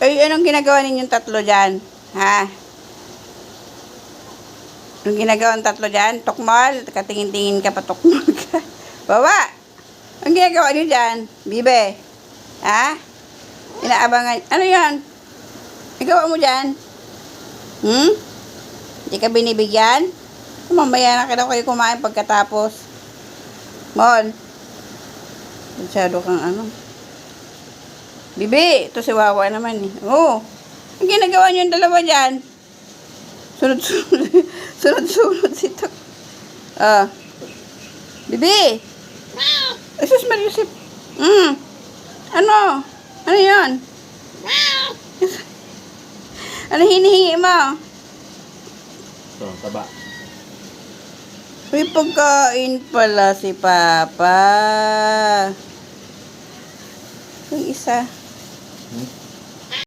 Ay, anong ginagawa ninyong tatlo dyan? Ha? Anong ginagawa ng tatlo dyan? Tukmol? Katingin-tingin ka pa, tukmol ka. Baba! Anong ginagawa niyo dyan? Bibe? Ha? Inaabangan. Ano yan? Ikaw mo dyan? Hindi ka binibigyan? Mamaya na kita kayo kumain pagkatapos. Mon. Masyado kang ano. Bibi, ito si Wawa naman eh. Oo. Ang ginagawa niyo yung dalawa dyan? Sunod-sunod. Sunod-sunod si Tok. Bibi! Jesus Mariusip. Ano? Ano yun? Ano hinihingi mo? Ito, taba. May pagkain pala si Papa. Yung isa.